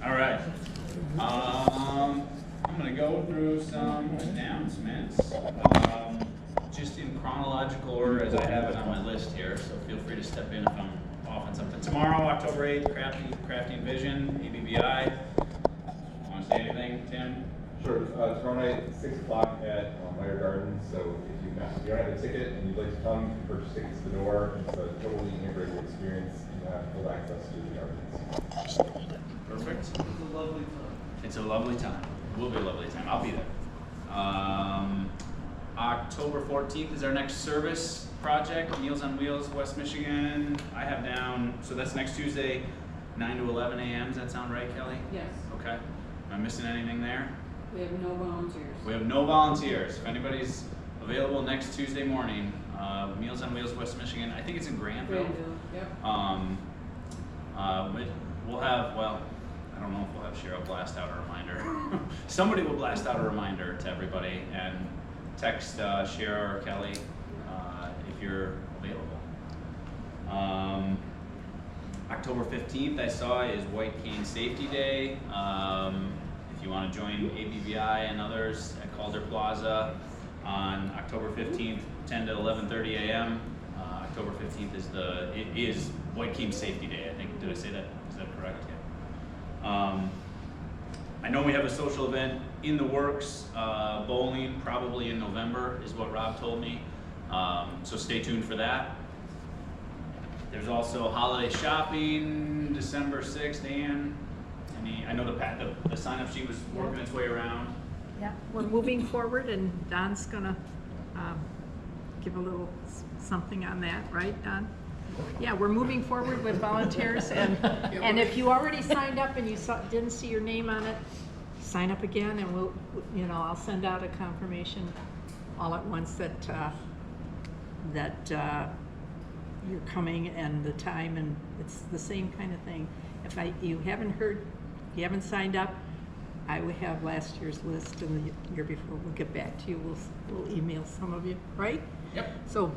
All right. I'm going to go through some announcements, just in chronological order as I have it on my list here. So feel free to step in if I'm off on something. Tomorrow, October 8th, Crafting Vision, ABBI. Want to say anything, Tim? Sure. Tomorrow night, 6 o'clock at Meyer Gardens. So if you don't have a ticket and you'd like to come, you can purchase tickets at the door. It's a totally integrated experience. You have full access to the gardens. Perfect. It's a lovely time. It's a lovely time. It will be a lovely time. I'll be there. October 14th is our next service project, Meals on Wheels, West Michigan. I have down, so that's next Tuesday, 9 to 11 a.m. Does that sound right, Kelly? Yes. Okay. Am I missing anything there? We have no volunteers. We have no volunteers. If anybody's available next Tuesday morning, Meals on Wheels, West Michigan. I think it's in Granville. Yep. We'll have, well, I don't know if we'll have Cheryl blast out a reminder. Somebody will blast out a reminder to everybody and text Cheryl or Kelly if you're available. October 15th, I saw, is White Cain Safety Day. If you want to join ABBI and others at Calder Plaza on October 15th, 10 to 11:30 a.m. October 15th is White Cain Safety Day. I think, did I say that? Is that correct? Yeah. I know we have a social event in the works. Bowling probably in November is what Rob told me. So stay tuned for that. There's also holiday shopping, December 6th, Ann. I know the sign-up sheet was working its way around. Yeah, we're moving forward, and Don's gonna give a little something on that, right, Don? Yeah, we're moving forward with volunteers, and if you already signed up and you didn't see your name on it, sign up again, and we'll, I'll send out a confirmation all at once that you're coming and the time, and it's the same kind of thing. If you haven't signed up, I would have last year's list and the year before. We'll get back to you. We'll email some of you, right? Yep. So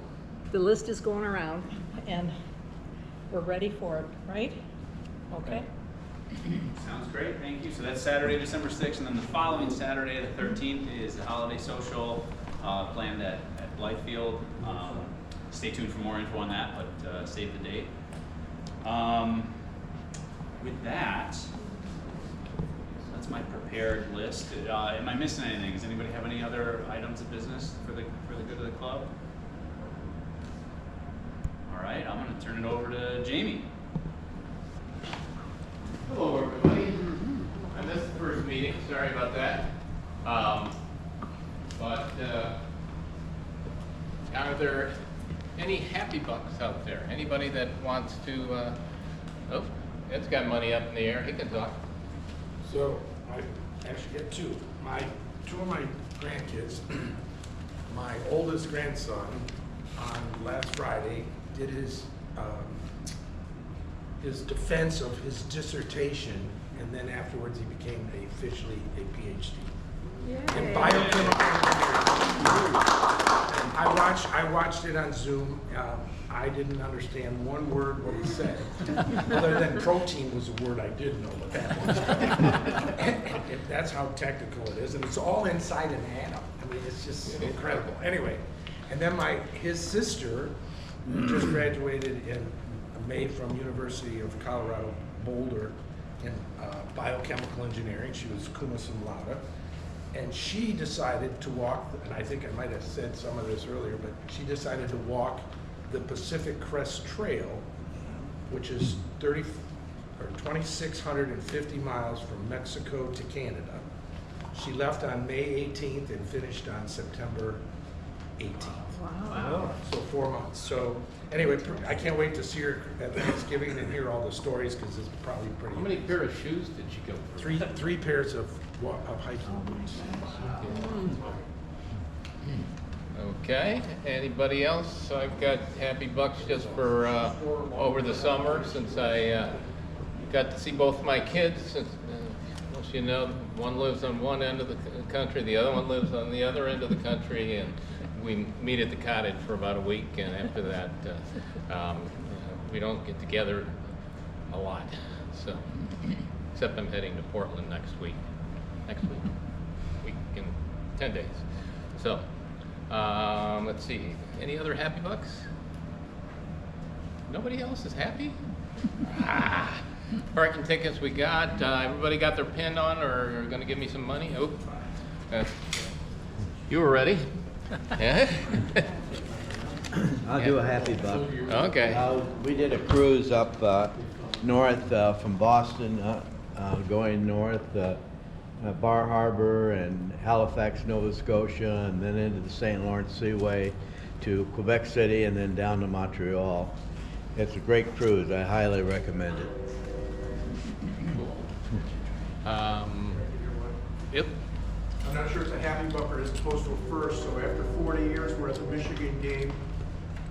the list is going around, and we're ready for it, right? Okay. Sounds great, thank you. So that's Saturday, December 6th, and then the following Saturday, the 13th, is the holiday social planned at Blythefield. Stay tuned for more info on that, but save the date. With that, that's my prepared list. Am I missing anything? Does anybody have any other items of business for the good of the club? All right, I'm going to turn it over to Jamie. Hello, everybody. I missed the first meeting. Sorry about that. Are there any happy bucks out there? Anybody that wants to? Oh, Ed's got money up in the air. He can talk. So I actually get two of my grandkids. My oldest grandson on last Friday did his defense of his dissertation, and then afterwards he became officially a PhD in biochemical engineering. I watched it on Zoom. I didn't understand one word what he said, other than protein was a word I did know what that was. And that's how technical it is, and it's all inside an atom. I mean, it's just incredible. Anyway, and then his sister just graduated in May from University of Colorado Boulder in biochemical engineering. She was cum laude. And she decided to walk, and I think I might have said some of this earlier, but she decided to walk the Pacific Crest Trail, which is 2,650 miles from Mexico to Canada. She left on May 18th and finished on September 18th. Wow. So 4 months. So anyway, I can't wait to see her at Thanksgiving and hear all the stories, because it's probably pretty. How many pair of shoes did she go through? Three pairs of hiking boots. Okay. Anybody else? I've got happy bucks just for over the summer, since I got to see both my kids. Most you know, one lives on one end of the country, the other one lives on the other end of the country, and we meet at the cottage for about a week, and after that, we don't get together a lot. So except I'm heading to Portland next week. Week in 10 days. So, let's see, any other happy bucks? Nobody else is happy? Parking tickets we got, everybody got their pin on or are gonna give me some money? Oh, you were ready? Yeah? I'll do a happy buck. Okay. We did a cruise up north from Boston, going north, Bar Harbor and Halifax, Nova Scotia, and then into the St. Lawrence Seaway to Quebec City, and then down to Montreal. It's a great cruise. I highly recommend it. Yep. I'm not sure it's a happy buck or as opposed to a first, so after 40 years, we're at the Michigan game.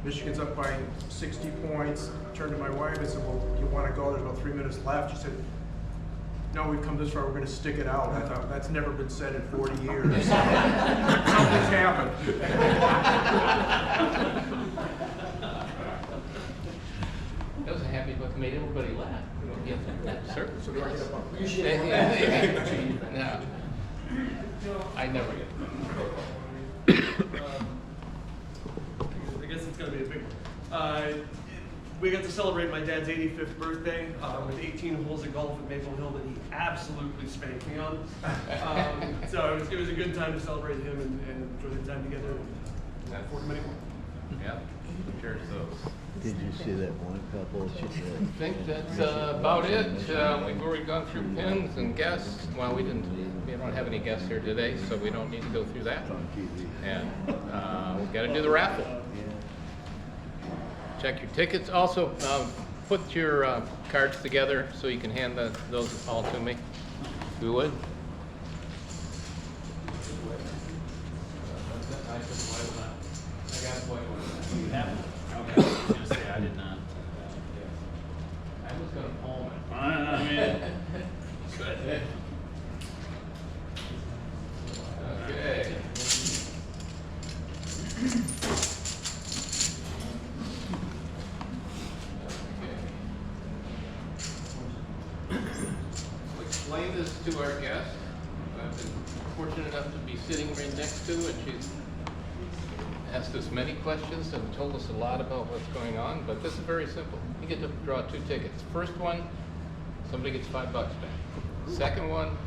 Michigan's up by 60 points. Turned to my wife and said, well, you want to go? There's about 3 minutes left. She said, no, we've come this far, we're going to stick it out. I thought, that's never been said in 40 years. Something's happened. That was a happy book, made everybody laugh. Yeah, sir. So do I get a buck? No, I never get I guess it's gonna be a big one. We got to celebrate my dad's 85th birthday with 18 holes of golf at Maple Hill that he absolutely spanked me on. So it was a good time to celebrate him and enjoy the time together. And for many more. Yeah, cheers those. Did you see that one couple? I think that's about it. We've already gone through pins and guests. Well, we don't have any guests here today, so we don't need to go through that. And we've got to do the raffle. Check your tickets. Also, put your cards together so you can hand those all to me, if you would. You have it? Okay, I was gonna say, I did not. I was gonna palm it. I mean, good. Okay. We'll explain this to our guest. I've been fortunate enough to be sitting right next to, and she's asked us many questions and told us a lot about what's going on, but this is very simple. You get to draw 2 tickets. First one, somebody gets $5 back. Second one,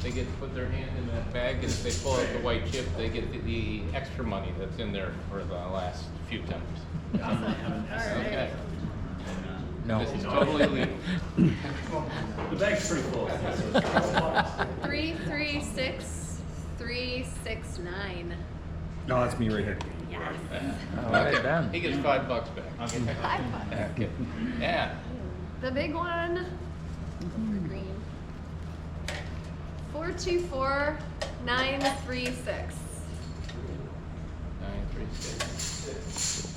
they get to put their hand in that bag, and if they pull out the white chip, they get the extra money that's in there for the last few times. Okay. No. This is totally legal. The bag's pretty full. 336369. No, that's me right here. Yes. Okay. He gets $5 back. Okay. $5. Okay. Yeah. The big one. For green. 424936. 936.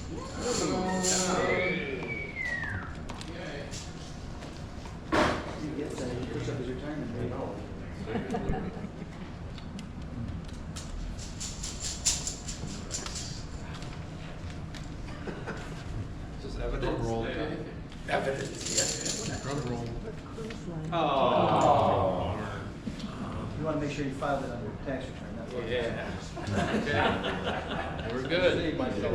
Just evidence. Roll. Evidence, yeah. Drum roll. Oh. You want to make sure you file it on your tax return, that's what. Yeah. Okay. We're good. They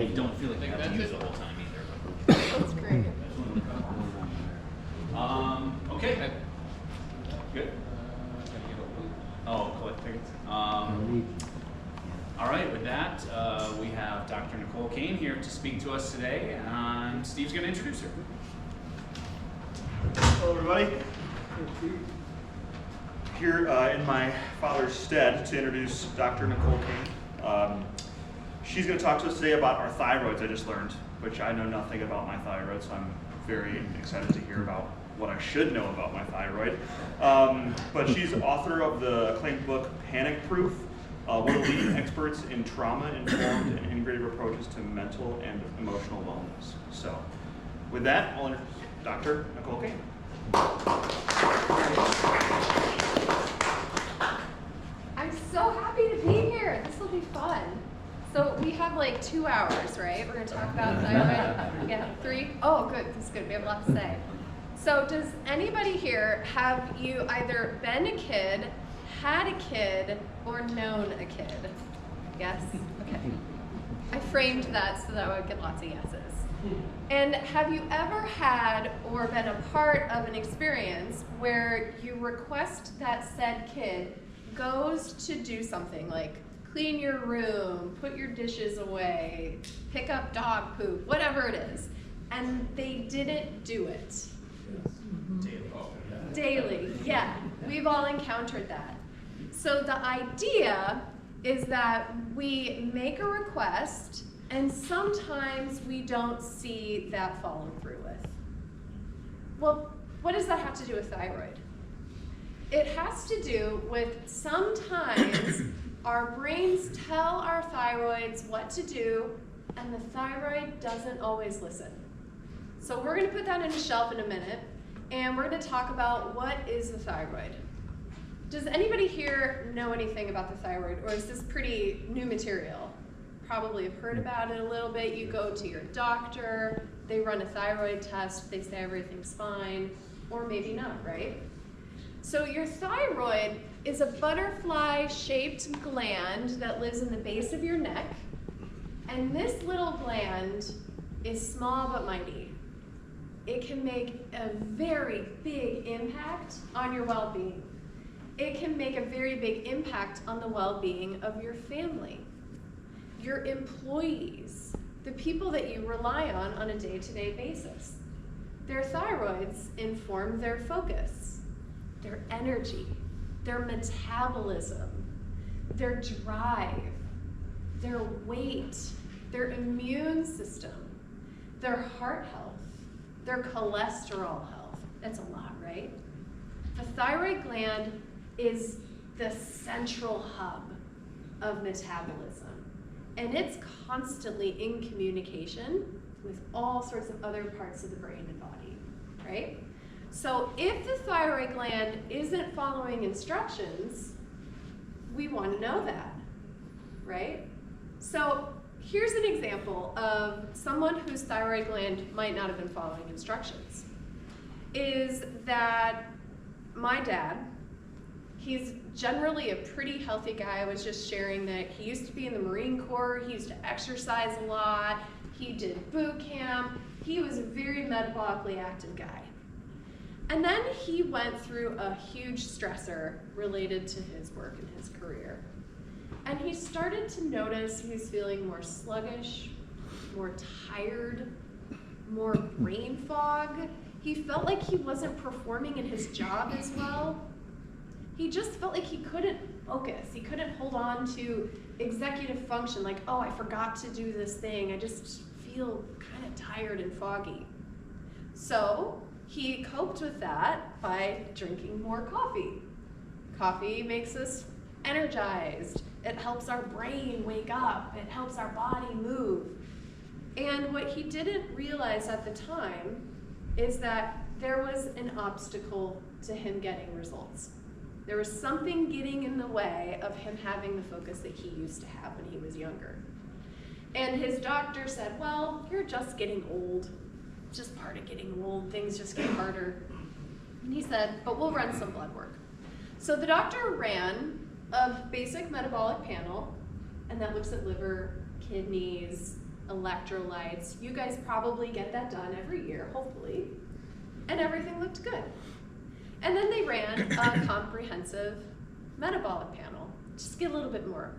don't feel like they have to use the whole time either. That's great. Okay. Good. Oh, collect tickets. All right, with that, we have Dr. Nicole Cain here to speak to us today, and Steve's going to introduce her. Hello, everybody. Here in my father's stead to introduce Dr. Nicole Cain. She's going to talk to us today about our thyroids, I just learned, which I know nothing about my thyroid, so I'm very excited to hear about what I should know about my thyroid. But she's author of the acclaimed book, Panic Proof, one of the leading experts in trauma-informed and integrative approaches to mental and emotional wellness. So with that, I'll introduce Dr. Nicole Cain. I'm so happy to be here. This will be fun. So we have like 2 hours, right? We're going to talk about thyroid. Yeah, 3. Oh, good. This is good. We have a lot to say. So does anybody here, have you either been a kid, had a kid, or known a kid? Yes? Okay. I framed that so that I would get lots of yeses. And have you ever had or been a part of an experience where you request that said kid goes to do something like clean your room, put your dishes away, pick up dog poop, whatever it is, and they didn't do it? Daily, yeah. We've all encountered that. So the idea is that we make a request and sometimes we don't see that followed through with. Well, what does that have to do with thyroid? It has to do with sometimes our brains tell our thyroids what to do and the thyroid doesn't always listen. So we're going to put that in a shelf in a minute and we're going to talk about what is the thyroid. Does anybody here know anything about the thyroid, or is this pretty new material? Probably have heard about it a little bit. You go to your doctor, they run a thyroid test, they say everything's fine, or maybe not, right? So your thyroid is a butterfly-shaped gland that lives in the base of your neck, and this little gland is small but mighty. It can make a very big impact on your well-being. It can make a very big impact on the well-being of your family, your employees, the people that you rely on a day-to-day basis. Their thyroids inform their focus, their energy, their metabolism, their drive, their weight, their immune system, their heart health, their cholesterol health. That's a lot, right? The thyroid gland is the central hub of metabolism, and it's constantly in communication with all sorts of other parts of the brain and body, right? So if the thyroid gland isn't following instructions, we want to know that, right? So here's an example of someone whose thyroid gland might not have been following instructions. Is that my dad, he's generally a pretty healthy guy. I was just sharing that he used to be in the Marine Corps, he used to exercise a lot, he did boot camp, he was a very metabolically active guy. And then he went through a huge stressor related to his work and his career. And he started to notice he was feeling more sluggish, more tired, more brain fog. He felt like he wasn't performing in his job as well. He just felt like he couldn't focus. He couldn't hold on to executive function, like, oh, I forgot to do this thing. I just feel kind of tired and foggy. So he coped with that by drinking more coffee. Coffee makes us energized. It helps our brain wake up. It helps our body move. And what he didn't realize at the time is that there was an obstacle to him getting results. There was something getting in the way of him having the focus that he used to have when he was younger. And his doctor said, well, you're just getting old. It's just part of getting old. Things just get harder. And he said, but we'll run some blood work. So the doctor ran a basic metabolic panel, and that looks at liver, kidneys, electrolytes. You guys probably get that done every year, hopefully. And everything looked good. And then they ran a comprehensive metabolic panel, just to get a little bit more.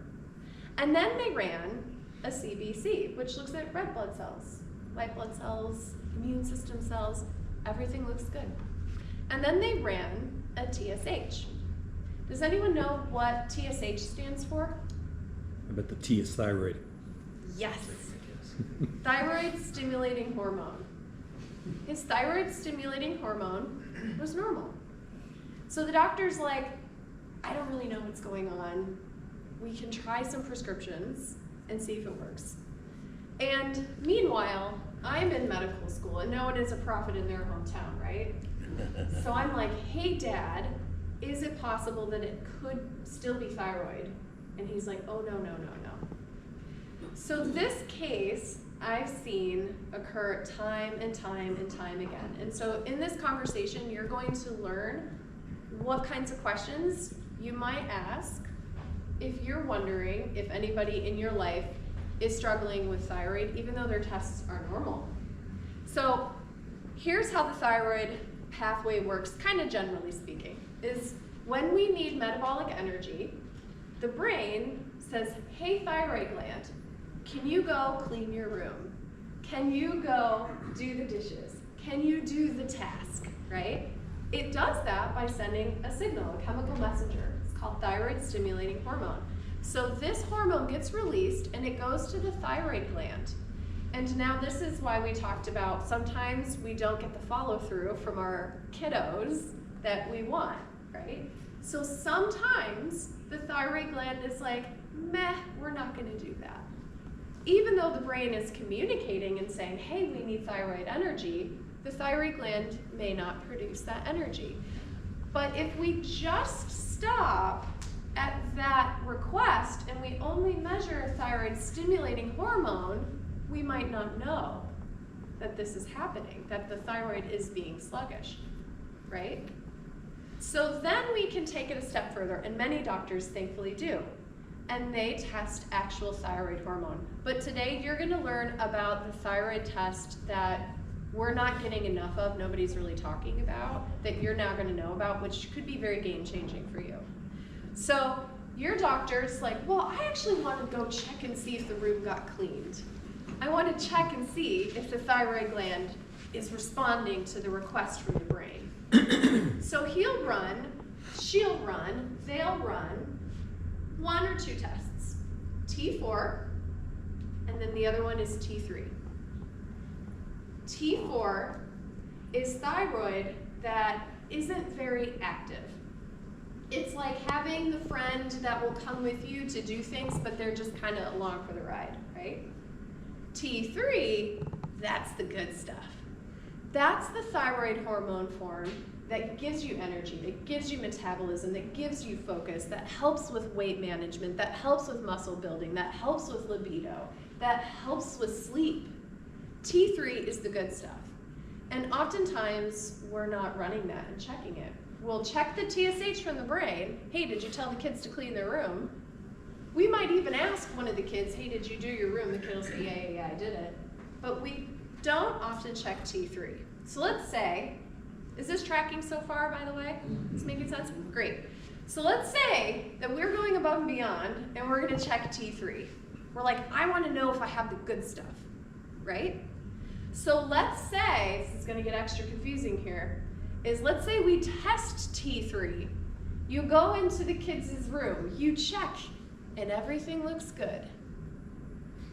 And then they ran a CBC, which looks at red blood cells, white blood cells, immune system cells. Everything looks good. And then they ran a TSH. Does anyone know what TSH stands for? I bet the T is thyroid. Yes. Thyroid stimulating hormone. His thyroid stimulating hormone was normal. So the doctor's like, I don't really know what's going on. We can try some prescriptions and see if it works. And meanwhile, I'm in medical school and no one is a prophet in their hometown, right? So I'm like, hey Dad, is it possible that it could still be thyroid? And he's like, oh no. So this case I've seen occur time and time and time again. And so in this conversation, you're going to learn what kinds of questions you might ask if you're wondering if anybody in your life is struggling with thyroid, even though their tests are normal. So here's how the thyroid pathway works, kind of generally speaking, is when we need metabolic energy, the brain says, hey, thyroid gland, can you go clean your room? Can you go do the dishes? Can you do the task, right? It does that by sending a signal, a chemical messenger. It's called thyroid stimulating hormone. So this hormone gets released and it goes to the thyroid gland. And now this is why we talked about sometimes we don't get the follow through from our kiddos that we want, right? So sometimes the thyroid gland is like, meh, we're not gonna do that. Even though the brain is communicating and saying, hey, we need thyroid energy, the thyroid gland may not produce that energy. But if we just stop at that request and we only measure thyroid stimulating hormone, we might not know that this is happening, that the thyroid is being sluggish, right? So then we can take it a step further, and many doctors thankfully do. And they test actual thyroid hormone. But today you're gonna learn about the thyroid test that we're not getting enough of, nobody's really talking about, that you're now gonna know about, which could be very game-changing for you. So your doctor's like, well, I actually wanna go check and see if the room got cleaned. I wanna check and see if the thyroid gland is responding to the request from the brain. So he'll run, she'll run, they'll run 1 or 2 tests, T4, and then the other one is T3. T4 is thyroid that isn't very active. It's like having the friend that will come with you to do things, but they're just kind of along for the ride, right? T3, that's the good stuff. That's the thyroid hormone form that gives you energy, that gives you metabolism, that gives you focus, that helps with weight management, that helps with muscle building, that helps with libido, that helps with sleep. T3 is the good stuff. And oftentimes, we're not running that and checking it. We'll check the TSH from the brain. Hey, did you tell the kids to clean their room? We might even ask one of the kids, hey, did you do your room? The kid will say, yeah, I did it. But we don't often check T3. So let's say, is this tracking so far, by the way? Is this making sense? Great. So let's say that we're going above and beyond and we're gonna check T3. We're like, I wanna know if I have the good stuff, right? So let's say, this is gonna get extra confusing here, is let's say we test T3. You go into the kids' room, you check, and everything looks good.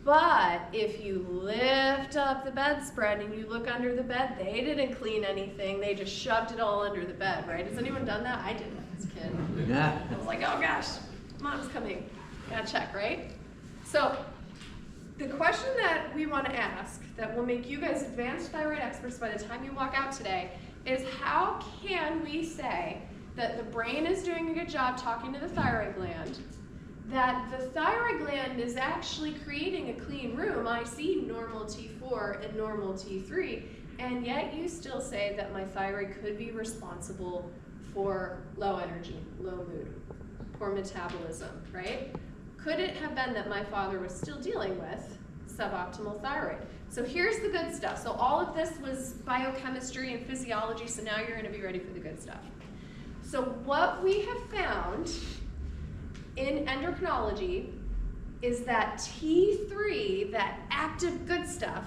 But if you lift up the bedspread and you look under the bed, they didn't clean anything. They just shoved it all under the bed, right? Has anyone done that? I did that as a kid. Yeah. I was like, oh gosh, mom's coming. Gotta check, right? So the question that we want to ask that will make you guys advanced thyroid experts by the time you walk out today is how can we say that the brain is doing a good job talking to the thyroid gland, that the thyroid gland is actually creating a clean room. I see normal T4 and normal T3, and yet you still say that my thyroid could be responsible for low energy, low mood, poor metabolism, right? Could it have been that my father was still dealing with suboptimal thyroid? So here's the good stuff. So all of this was biochemistry and physiology, so now you're gonna be ready for the good stuff. So what we have found in endocrinology is that T3, that active good stuff,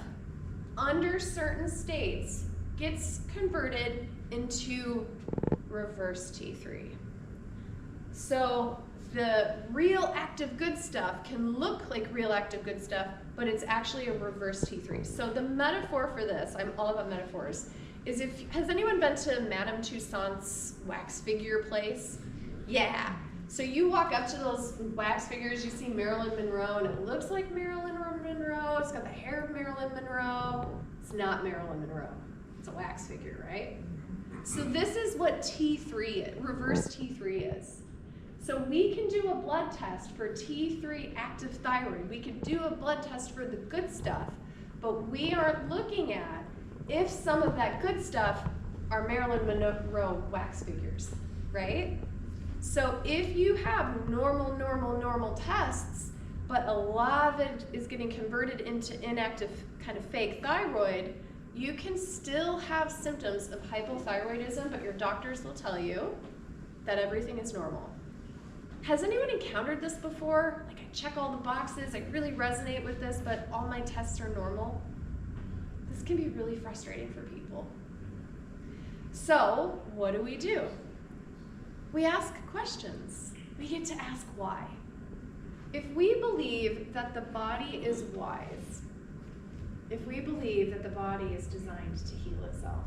under certain states gets converted into reverse T3. So the real active good stuff can look like real active good stuff, but it's actually a reverse T3. So the metaphor for this, I'm all about metaphors, is has anyone been to Madame Tussauds wax figure place? Yeah. So you walk up to those wax figures, you see Marilyn Monroe, and it looks like Marilyn Monroe. It's got the hair of Marilyn Monroe. It's not Marilyn Monroe. It's a wax figure, right? So this is what T3 is, reverse T3 is. So we can do a blood test for T3 active thyroid. We can do a blood test for the good stuff. But we are looking at if some of that good stuff are Marilyn Monroe wax figures, right? So if you have normal tests, but a lot of it is getting converted into inactive kind of fake thyroid, you can still have symptoms of hypothyroidism, but your doctors will tell you that everything is normal. Has anyone encountered this before? Like, I check all the boxes, I really resonate with this, but all my tests are normal. This can be really frustrating for people. So, what do? We ask questions. We get to ask why. If we believe that the body is wise, if we believe that the body is designed to heal itself,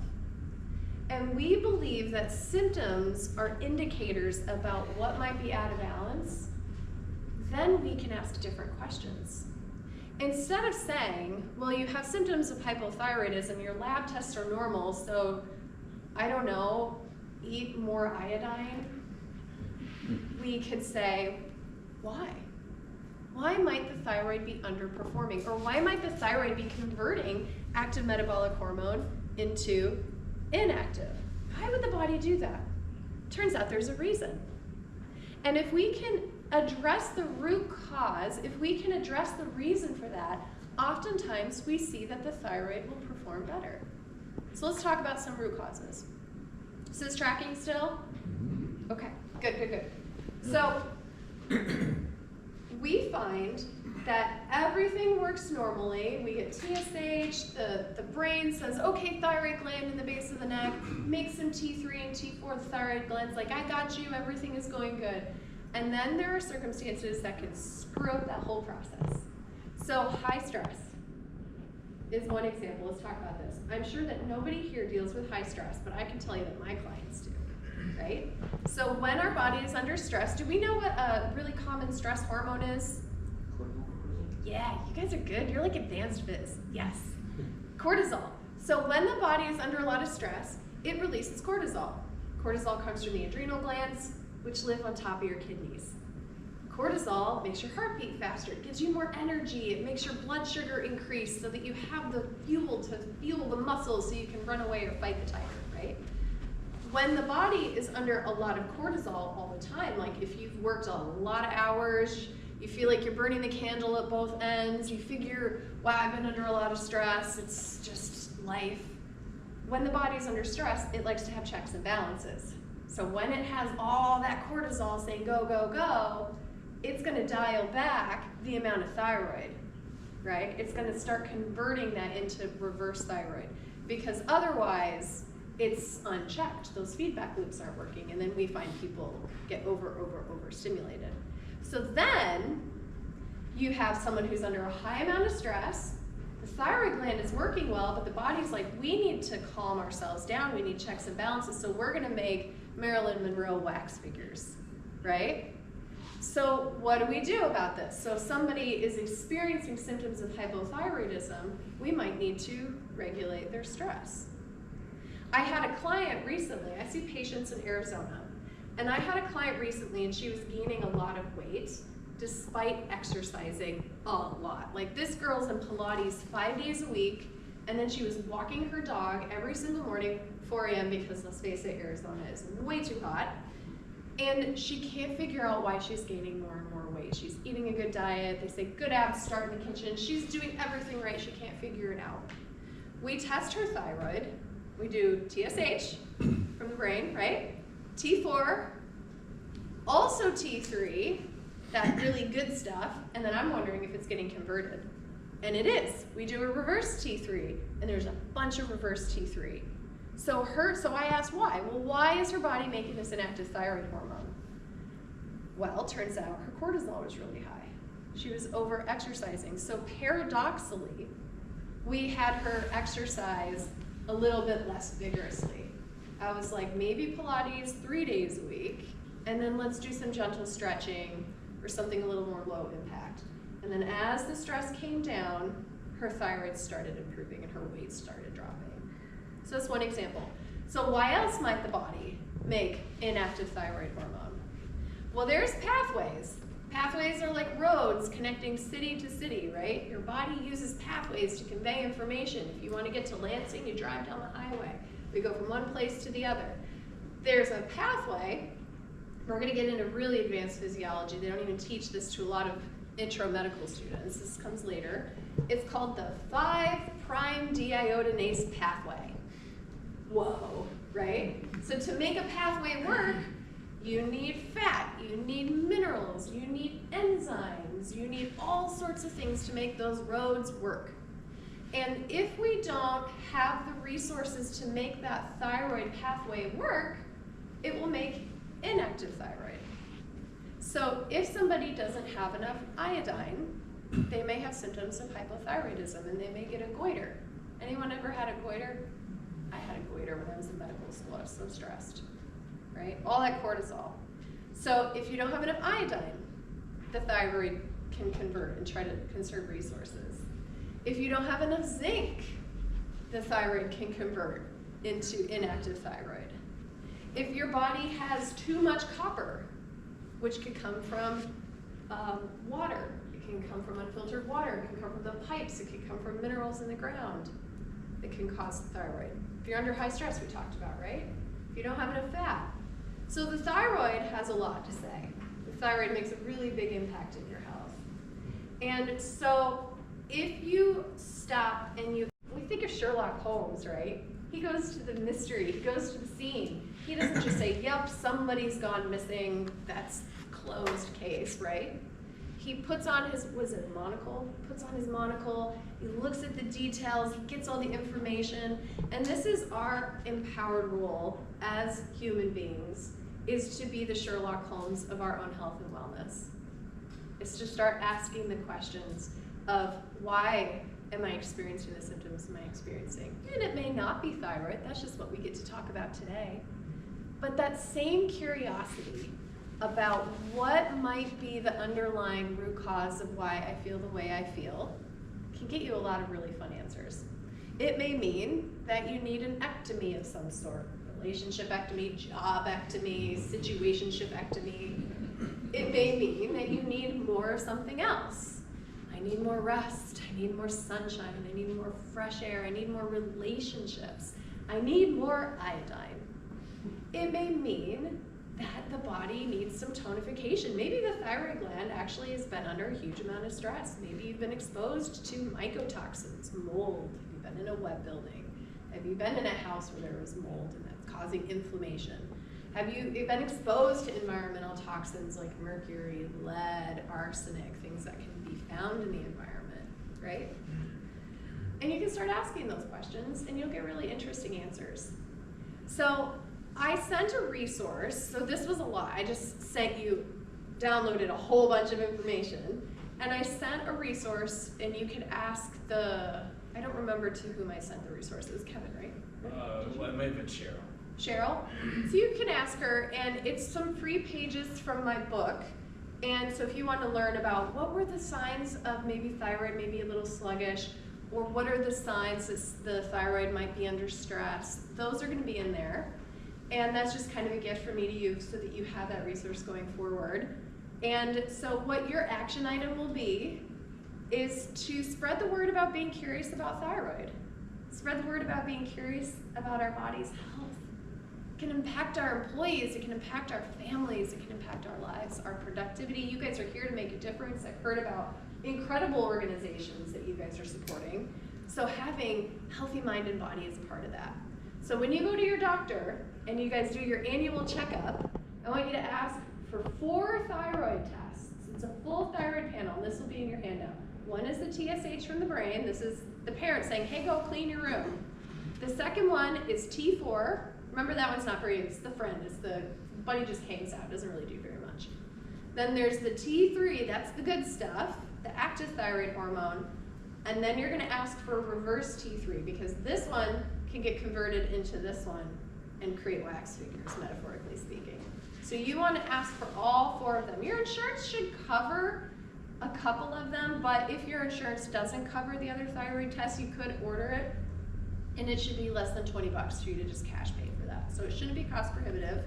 and we believe that symptoms are indicators about what might be out of balance, then we can ask different questions. Instead of saying, well, you have symptoms of hypothyroidism, your lab tests are normal, so, I don't know, eat more iodine, we could say, why? Why might the thyroid be underperforming? Or why might the thyroid be converting active metabolic hormone into inactive? Why would the body do that? Turns out there's a reason. And if we can address the root cause, if we can address the reason for that, oftentimes we see that the thyroid will perform better. So let's talk about some root causes. Is this tracking still? Okay, good. So we find that everything works normally. We get TSH, the brain says, okay, thyroid gland in the base of the neck, make some T3 and T4, the thyroid gland's like, I got you, everything is going good. And then there are circumstances that can screw up that whole process. So high stress is one example. Let's talk about this. I'm sure that nobody here deals with high stress, but I can tell you that my clients do, right? So when our body is under stress, do we know what a really common stress hormone is? Yeah, you guys are good. You're like advanced viz. Yes. Cortisol. So when the body is under a lot of stress, it releases cortisol. Cortisol comes from the adrenal glands, which live on top of your kidneys. Cortisol makes your heart beat faster. It gives you more energy. It makes your blood sugar increase so that you have the fuel to fuel the muscles so you can run away or fight the tiger, right? When the body is under a lot of cortisol all the time, like if you've worked a lot of hours, you feel like you're burning the candle at both ends, you figure, wow, I've been under a lot of stress, it's just life. When the body's under stress, it likes to have checks and balances. So when it has all that cortisol saying go, go, go, it's gonna dial back the amount of thyroid, right? It's gonna start converting that into reverse thyroid because otherwise it's unchecked. Those feedback loops aren't working and then we find people get overstimulated. So then you have someone who's under a high amount of stress, the thyroid gland is working well, but the body's like, we need to calm ourselves down, we need checks and balances, so we're gonna make Marilyn Monroe wax figures, right? So what do we do about this? So if somebody is experiencing symptoms of hypothyroidism, we might need to regulate their stress. I had a client recently, I see patients in Arizona, and I had a client recently and she was gaining a lot of weight despite exercising a lot. Like this girl's in Pilates 5 days a week, and then she was walking her dog every single morning, 4 a.m. because let's face it, Arizona is way too hot. And she can't figure out why she's gaining more and more weight. She's eating a good diet. They say good abs start in the kitchen. She's doing everything right. She can't figure it out. We test her thyroid. We do TSH from the brain, right? T4, also T3, that really good stuff. And then I'm wondering if it's getting converted. And it is. We do a reverse T3, and there's a bunch of reverse T3. So I asked why. Well, why is her body making this inactive thyroid hormone? Well, turns out her cortisol was really high. She was over-exercising. So paradoxically, we had her exercise a little bit less vigorously. I was like, maybe Pilates 3 days a week, and then let's do some gentle stretching or something a little more low impact. And then as the stress came down, her thyroid started improving and her weight started dropping. So that's one example. So why else might the body make inactive thyroid hormone? Well, there's pathways. Pathways are like roads connecting city to city, right? Your body uses pathways to convey information. If you want to get to Lansing, you drive down the highway. We go from one place to the other. There's a pathway. We're going to get into really advanced physiology. They don't even teach this to a lot of intro medical students. This comes later. It's called the 5'-deiodinase pathway. Whoa, right? So to make a pathway work, you need fat, you need minerals, you need enzymes, you need all sorts of things to make those roads work. And if we don't have the resources to make that thyroid pathway work, it will make inactive thyroid. So if somebody doesn't have enough iodine, they may have symptoms of hypothyroidism and they may get a goiter. Anyone ever had a goiter? I had a goiter when I was in medical school. I was so stressed, right? All that cortisol. So if you don't have enough iodine, the thyroid can convert and try to conserve resources. If you don't have enough zinc, the thyroid can convert into inactive thyroid. If your body has too much copper, which could come from water, it can come from unfiltered water, it can come from the pipes, it can come from minerals in the ground, it can cause thyroid. If you're under high stress, we talked about, right? If you don't have enough fat. So the thyroid has a lot to say. The thyroid makes a really big impact in your health. And so if you stop and we think of Sherlock Holmes, right? He goes to the mystery, he goes to the scene. He doesn't just say, yep, somebody's gone missing, that's closed case, right? He puts on his, monocle? Puts on his monocle, he looks at the details, he gets all the information, and this is our empowered role as human beings, is to be the Sherlock Holmes of our own health and wellness. It's to start asking the questions of why am I experiencing the symptoms am I experiencing? And it may not be thyroid, that's just what we get to talk about today. But that same curiosity about what might be the underlying root cause of why I feel the way I feel can get you a lot of really fun answers. It may mean that you need an ectomy of some sort, relationship-ectomy, job-ectomy, situationship-ectomy. It may mean that you need more of something else. I need more rest, I need more sunshine, I need more fresh air, I need more relationships, I need more iodine. It may mean that the body needs some tonification. Maybe the thyroid gland actually has been under a huge amount of stress. Maybe you've been exposed to mycotoxins, mold. Have you been in a wet building? Have you been in a house where there was mold and that's causing inflammation? Have you been exposed to environmental toxins like mercury, lead, arsenic, things that can be found in the environment, right? And you can start asking those questions and you'll get really interesting answers. So I sent a resource, so this was a lot. I just downloaded a whole bunch of information, and I sent a resource, and you could ask I don't remember to whom I sent the resource. It was Kevin, right? Well, it might have been Cheryl. Cheryl? So you can ask her, and it's some free pages from my book. And so if you want to learn about what were the signs of maybe thyroid, maybe a little sluggish, or what are the signs that the thyroid might be under stress, those are going to be in there. And that's just kind of a gift for me to you so that you have that resource going forward. And so what your action item will be is to spread the word about being curious about thyroid. Spread the word about being curious about our body's health. It can impact our employees, it can impact our families, it can impact our lives, our productivity. You guys are here to make a difference. I've heard about incredible organizations that you guys are supporting. So having healthy mind and body is a part of that. So when you go to your doctor and you guys do your annual checkup, I want you to ask for 4 thyroid tests. It's a full thyroid panel, and this will be in your handout. One is the TSH from the brain. This is the parent saying, hey, go clean your room. The second one is T4. Remember, that one's not very, it's the friend. It's the buddy just hangs out, doesn't really do very much. Then there's the T3, that's the good stuff, the active thyroid hormone. And then you're gonna ask for reverse T3 because this one can get converted into this one and create wax figures, metaphorically speaking. So you want to ask for all 4 of them. Your insurance should cover a couple of them, but if your insurance doesn't cover the other thyroid tests, you could order it, and it should be less than $20 for you to just cash pay for that. So it shouldn't be cost prohibitive,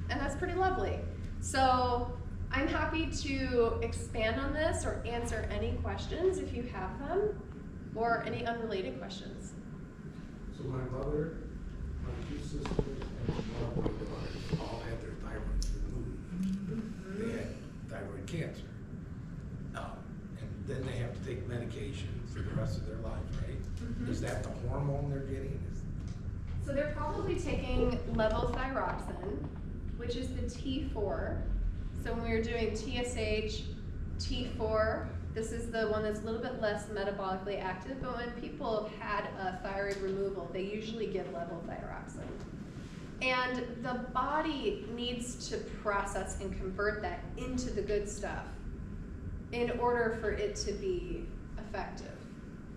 and that's pretty lovely. So I'm happy to expand on this or answer any questions if you have them, or any unrelated questions. So my mother, my two sisters, and one of my daughters all had their thyroids removed. They had thyroid cancer. And then they have to take medication for the rest of their life, right? Is that the hormone they're getting? So they're probably taking levothyroxine, which is the T4. So when we were doing TSH, T4, this is the one that's a little bit less metabolically active, but when people have had a thyroid removal, they usually give levothyroxine. And the body needs to process and convert that into the good stuff in order for it to be effective.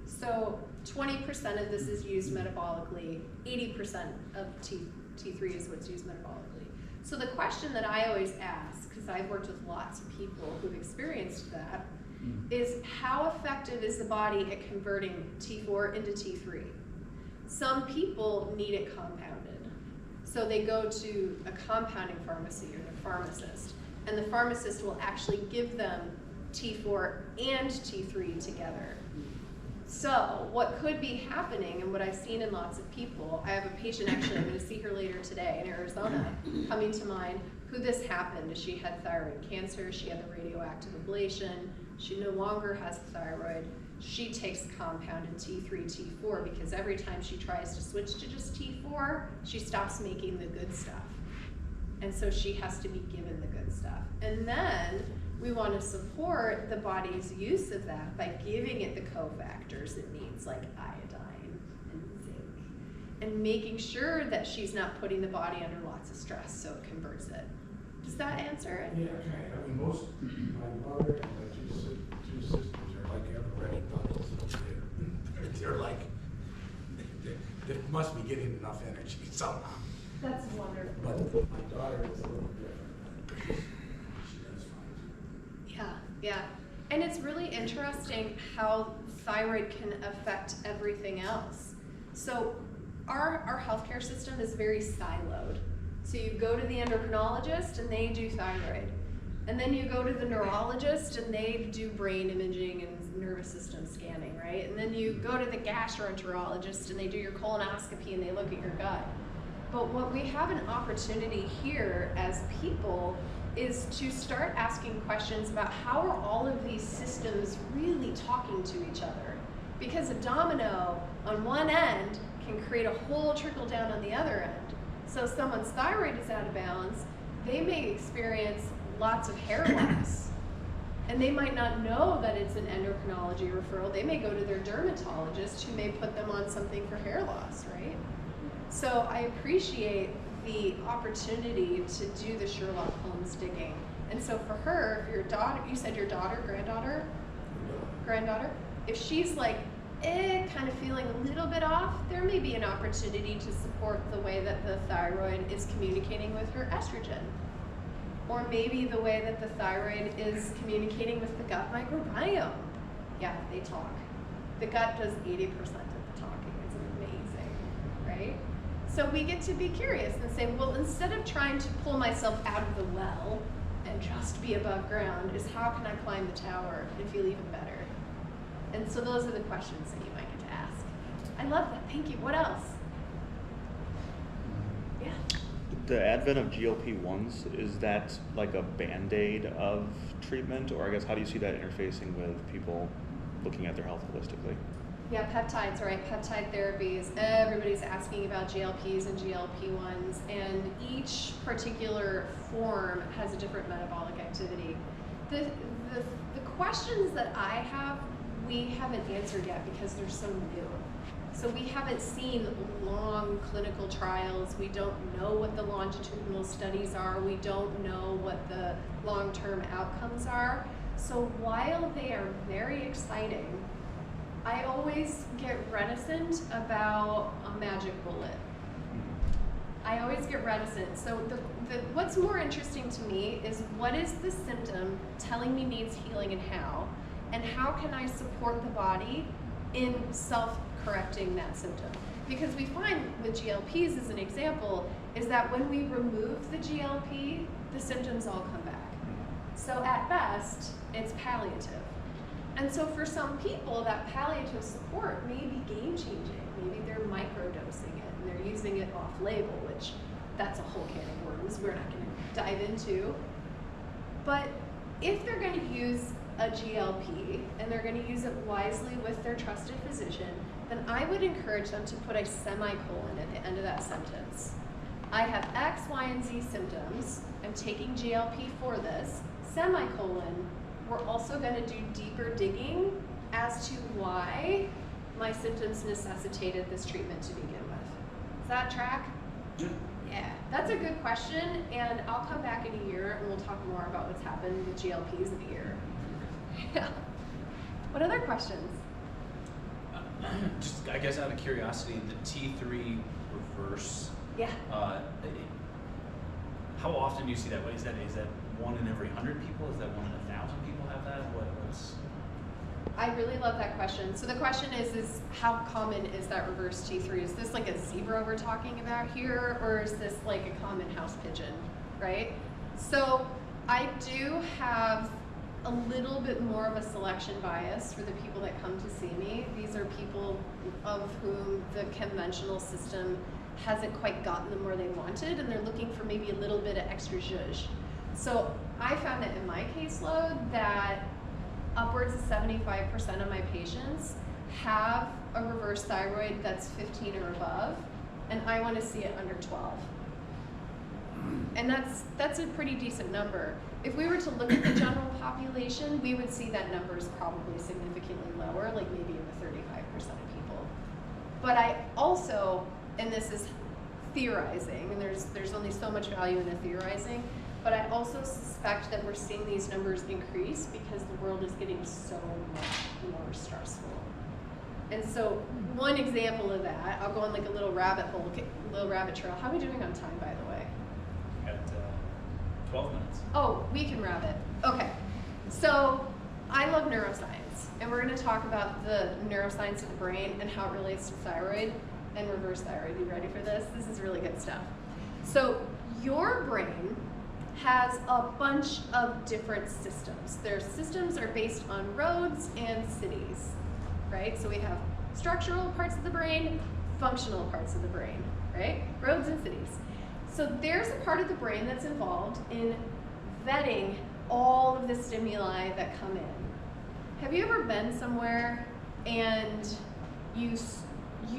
So 20% of this is used metabolically, 80% of T3 is what's used metabolically. So the question that I always ask, because I've worked with lots of people who've experienced that, is how effective is the body at converting T4 into T3? Some people need it compounded. So they go to a compounding pharmacy or the pharmacist, and the pharmacist will actually give them T4 and T3 together. So what could be happening, and what I've seen in lots of people, I have a patient actually, I'm going to see her later today in Arizona, coming to mind, who this happened. She had thyroid cancer, she had the radioactive ablation, she no longer has thyroid. She takes compounded T3, T4, because every time she tries to switch to just T4, she stops making the good stuff. And so she has to be given the good stuff. And then we want to support the body's use of that by giving it the cofactors it needs, like iodine and zinc, and making sure that she's not putting the body under lots of stress so it converts it. Does that answer it? Yeah, kind of. I mean, my mother and my two sisters are like ever-ready bunnies. They're like, they must be getting enough energy somehow. That's wonderful. But my daughter is a little different. She does fine. Yeah. And it's really interesting how thyroid can affect everything else. So our healthcare system is very siloed. So you go to the endocrinologist and they do thyroid. And then you go to the neurologist and they do brain imaging and nervous system scanning, right? And then you go to the gastroenterologist and they do your colonoscopy and they look at your gut. But what we have an opportunity here as people is to start asking questions about how are all of these systems really talking to each other? Because a domino on one end can create a whole trickle down on the other end. So if someone's thyroid is out of balance, they may experience lots of hair loss. And they might not know that it's an endocrinology referral. They may go to their dermatologist who may put them on something for hair loss, right? So I appreciate the opportunity to do the Sherlock Holmes digging. And so for her, if your daughter, you said your daughter, granddaughter, if she's like, kind of feeling a little bit off, there may be an opportunity to support the way that the thyroid is communicating with her estrogen. Or maybe the way that the thyroid is communicating with the gut microbiome. Yeah, they talk. The gut does 80% of the talking. It's amazing, right? So we get to be curious and say, well, instead of trying to pull myself out of the well and just be above ground, is how can I climb the tower and feel even better? And so those are the questions that you might get to ask. I love that. Thank you. What else? Yeah. The advent of GLP-1s, is that like a band-aid of treatment? Or I guess how do you see that interfacing with people looking at their health holistically? Yeah, peptides, right? Peptide therapies. Everybody's asking about GLPs and GLP-1s, and each particular form has a different metabolic activity. The questions that I have, we haven't answered yet because they're so new. So we haven't seen long clinical trials. We don't know what the longitudinal studies are. We don't know what the long-term outcomes are. So while they are very exciting, I always get reticent about a magic bullet. I always get reticent. So what's more interesting to me is what is the symptom telling me needs healing and how can I support the body in self-correcting that symptom? Because we find with GLPs as an example, is that when we remove the GLP, the symptoms all come back. So at best, it's palliative. And so for some people, that palliative support may be game-changing. Maybe they're microdosing it and they're using it off-label, which that's a whole can of worms we're not going to dive into. But if they're going to use a GLP and they're going to use it wisely with their trusted physician, then I would encourage them to put a semicolon at the end of that sentence. I have X, Y, and Z symptoms. I'm taking GLP for this. Semicolon, we're also going to do deeper digging as to why my symptoms necessitated this treatment to begin with. Does that track? Yeah, that's a good question, and I'll come back in a year and we'll talk more about what's happened with GLPs in a year. Yeah. What other questions? Just, I guess out of curiosity, the T3 reverse. Yeah. How often do you see that? Is that 1 in every 100 people? Is that 1 in 1,000 people have that? What's? I really love that question. So the question is how common is that reverse T3? Is this like a zebra we're talking about here, or is this like a common house pigeon, right? So I do have a little bit more of a selection bias for the people that come to see me. These are people of whom the conventional system hasn't quite gotten them where they wanted, and they're looking for maybe a little bit of extra zhuzh. So I found that in my caseload that upwards of 75% of my patients have a reverse thyroid that's 15 or above, and I want to see it under 12. And that's a pretty decent number. If we were to look at the general population, we would see that number is probably significantly lower, like maybe in the 35% of people. But I also, and this is theorizing, and there's only so much value in the theorizing, but I also suspect that we're seeing these numbers increase because the world is getting so much more stressful. And so one example of that, I'll go on like a little rabbit hole, little rabbit trail. How are we doing on time, by the way? At 12 minutes. Oh, we can rabbit. Okay. So I love neuroscience, and we're going to talk about the neuroscience of the brain and how it relates to thyroid and reverse thyroid. You ready for this? This is really good stuff. So your brain has a bunch of different systems. Their systems are based on roads and cities, right? So we have structural parts of the brain, functional parts of the brain, right? Roads and cities. So there's a part of the brain that's involved in vetting all of the stimuli that come in. Have you ever been somewhere and you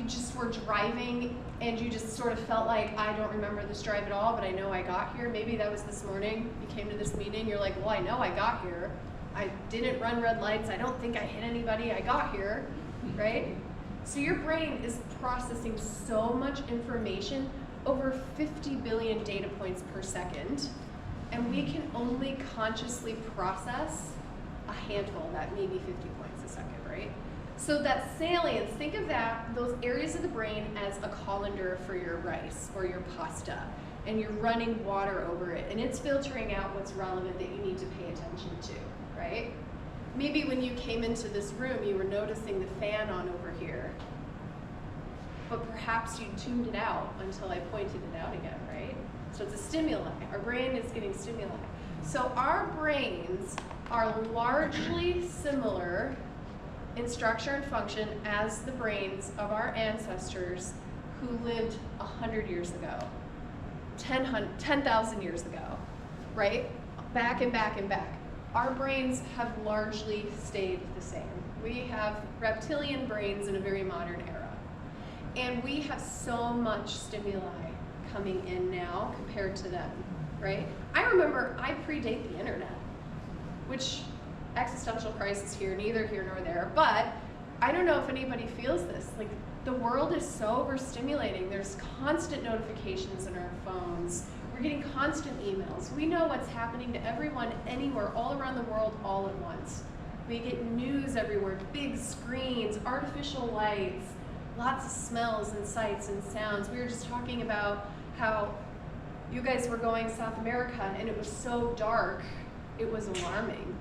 just were driving and you just sort of felt like, I don't remember this drive at all, but I know I got here? Maybe that was this morning. You came to this meeting, you're like, well, I know I got here. I didn't run red lights. I don't think I hit anybody. I got here, right? So your brain is processing so much information, over 50 billion data points per second, and we can only consciously process a handful of that, maybe 50 points a second, right? So that salience, think of that, those areas of the brain as a colander for your rice or your pasta, and you're running water over it, and it's filtering out what's relevant that you need to pay attention to, right? Maybe when you came into this room, you were noticing the fan on over here, but perhaps you tuned it out until I pointed it out again, right? So it's a stimuli. Our brain is getting stimuli. So our brains are largely similar in structure and function as the brains of our ancestors who lived 100 years ago, 10,000 years ago, right? Back and back and back. Our brains have largely stayed the same. We have reptilian brains in a very modern era. And we have so much stimuli coming in now compared to them, right? I remember I predate the internet, which existential crisis here, neither here nor there, but I don't know if anybody feels this. Like, the world is so overstimulating. There's constant notifications in our phones. We're getting constant emails. We know what's happening to everyone, anywhere, all around the world, all at once. We get news everywhere, big screens, artificial lights, lots of smells and sights and sounds. We were just talking about how you guys were going South America and it was so dark, it was alarming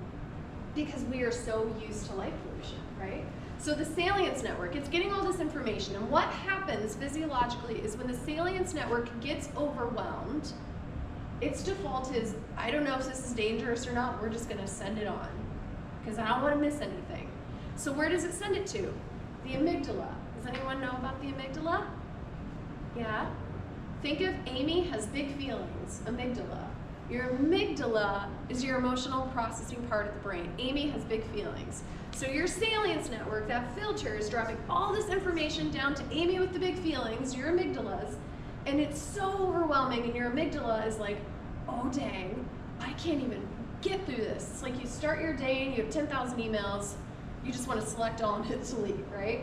because we are so used to light pollution, right? So the salience network, it's getting all this information, and what happens physiologically is when the salience network gets overwhelmed, its default is, I don't know if this is dangerous or not, we're just gonna send it on, because I don't wanna miss anything. So where does it send it to? The amygdala. Does anyone know about the amygdala? Yeah? Think of Amy has big feelings, amygdala. Your amygdala is your emotional processing part of the brain. Amy has big feelings. So your salience network, that filter, is dropping all this information down to Amy with the big feelings, your amygdalas, and it's so overwhelming, and your amygdala is like, oh dang, I can't even get through this. It's like you start your day and you have 10,000 emails, you just want to select all and hit delete, right?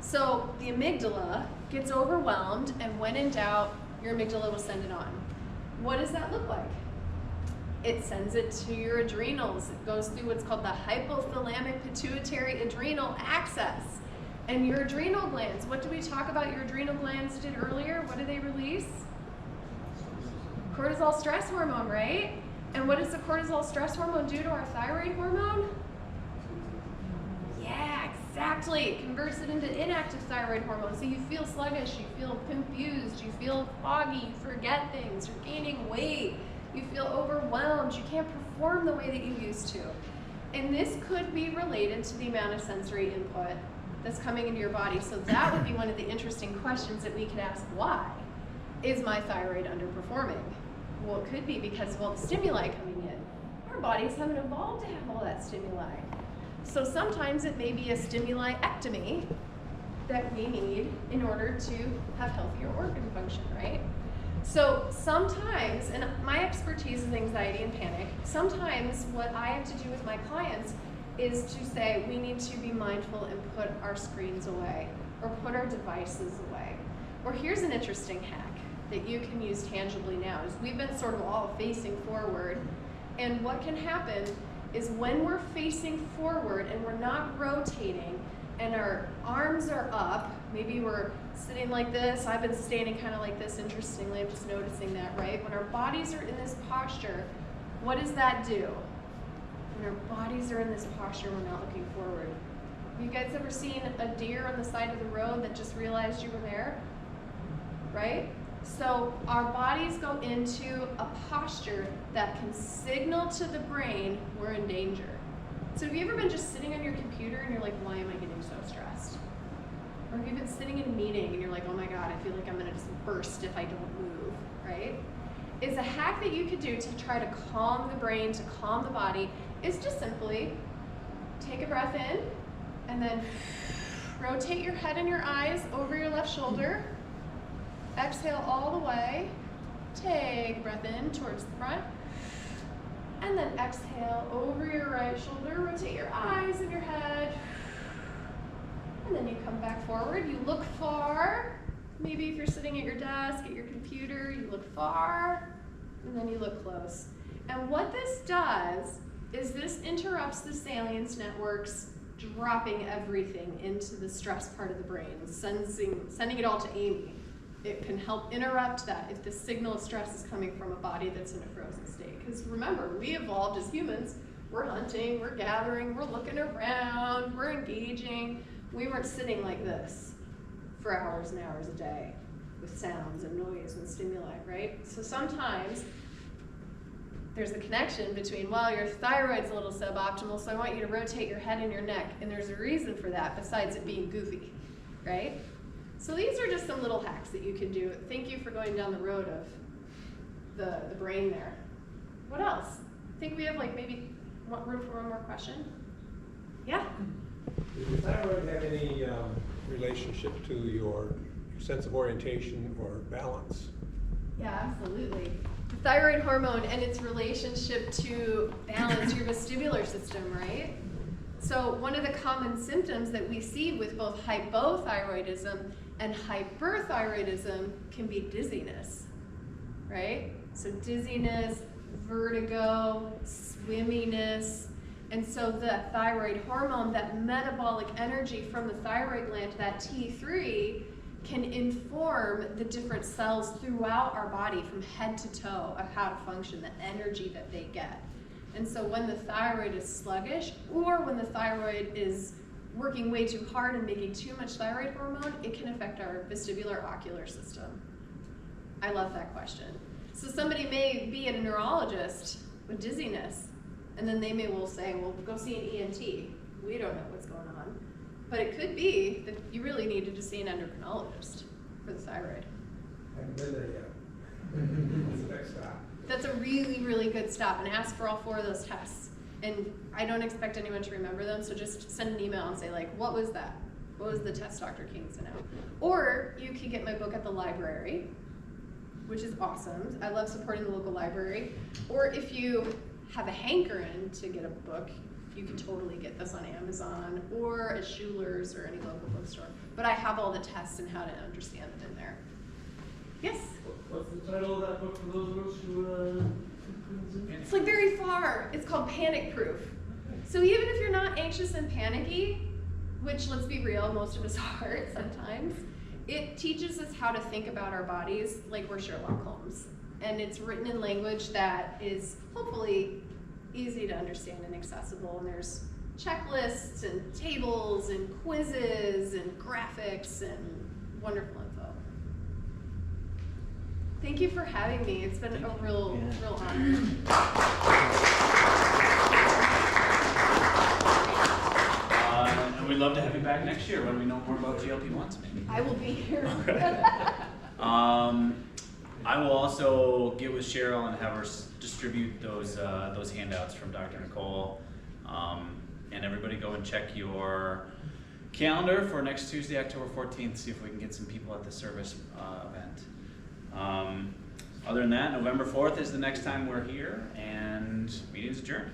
So the amygdala gets overwhelmed, and when in doubt, your amygdala will send it on. What does that look like? It sends it to your adrenals. It goes through what's called the hypothalamic pituitary adrenal axis. And your adrenal glands, what did we talk about your adrenal glands did earlier? What do they release? Cortisol stress hormone, right? And what does the cortisol stress hormone do to our thyroid hormone? Yeah, exactly. It converts it into inactive thyroid hormone. So you feel sluggish, you feel confused, you feel foggy, you forget things, you're gaining weight, you feel overwhelmed, you can't perform the way that you used to. And this could be related to the amount of sensory input that's coming into your body. So that would be one of the interesting questions that we could ask. Why is my thyroid underperforming? Well, it could be because of all the stimuli coming in. Our bodies haven't evolved to have all that stimuli. So sometimes it may be a stimuli-ectomy that we need in order to have healthier organ function, right? So sometimes, and my expertise is anxiety and panic, sometimes what I have to do with my clients is to say we need to be mindful and put our screens away or put our devices away. Or here's an interesting hack that you can use tangibly now is we've been sort of all facing forward, and what can happen is when we're facing forward and we're not rotating and our arms are up, maybe we're sitting like this, I've been standing kind of like this, interestingly, I'm just noticing that, right? When our bodies are in this posture, what does that do? When our bodies are in this posture, we're not looking forward. Have you guys ever seen a deer on the side of the road that just realized you were there? Right? So our bodies go into a posture that can signal to the brain we're in danger. So have you ever been just sitting on your computer and you're like, why am I getting so stressed? Or have you been sitting in a meeting and you're like, oh my God, I feel like I'm gonna just burst if I don't move, right? Is a hack that you could do to try to calm the brain, to calm the body, is just simply take a breath in and then rotate your head and your eyes over your left shoulder. Exhale all the way. Take a breath in towards the front. And then exhale over your right shoulder. Rotate your eyes and your head. And then you come back forward. You look far. Maybe if you're sitting at your desk, at your computer, you look far. And then you look close. And what this does is this interrupts the salience networks, dropping everything into the stress part of the brain, sending it all to Amy. It can help interrupt that if the signal of stress is coming from a body that's in a frozen state. Because remember, we evolved as humans. We're hunting, we're gathering, we're looking around, we're engaging. We weren't sitting like this for hours and hours a day with sounds and noise and stimuli, right? So sometimes there's a connection between, well, your thyroid's a little suboptimal, so I want you to rotate your head and your neck. And there's a reason for that besides it being goofy, right? So these are just some little hacks that you can do. Thank you for going down the road of the brain there. What else? I think we have like maybe room for one more question. Yeah? Does the thyroid have any relationship to your sense of orientation or balance? Yeah, absolutely. The thyroid hormone and its relationship to balance your vestibular system, right? So one of the common symptoms that we see with both hypothyroidism and hyperthyroidism can be dizziness, right? So dizziness, vertigo, swimminess. And so the thyroid hormone, that metabolic energy from the thyroid gland, that T3, can inform the different cells throughout our body from head to toe of how to function, the energy that they get. And so when the thyroid is sluggish, or when the thyroid is working way too hard and making too much thyroid hormone, it can affect our vestibular ocular system. I love that question. So somebody may be at a neurologist with dizziness, and then they may well say, well, go see an ENT. We don't know what's going on. But it could be that you really needed to see an endocrinologist for the thyroid. I haven't been there yet. That's the next stop. That's a really, really good stop, and ask for all 4 of those tests. And I don't expect anyone to remember them, so just send an email and say, like, what was that? What was the test Dr. King sent out? Or you can get my book at the library, which is awesome. I love supporting the local library. Or if you have a hankering to get a book, you can totally get this on Amazon or at Schuler's or any local bookstore. But I have all the tests and how to understand it in there. Yes? What's the title of that book for those of us who It's like very far. It's called Panic Proof. So even if you're not anxious and panicky, which let's be real, most of us are sometimes, it teaches us how to think about our bodies like we're Sherlock Holmes. And it's written in language that is hopefully easy to understand and accessible. And there's checklists and tables and quizzes and graphics and wonderful info. Thank you for having me. It's been a real honor. And we'd love to have you back next year when we know more about GLP-1s, maybe. I will be here. I will also get with Cheryl and have her distribute those handouts from Dr. Nicole. And everybody go and check your calendar for next Tuesday, October 14th, see if we can get some people at the service event. Other than that, November 4th is the next time we're here, and meeting's adjourned.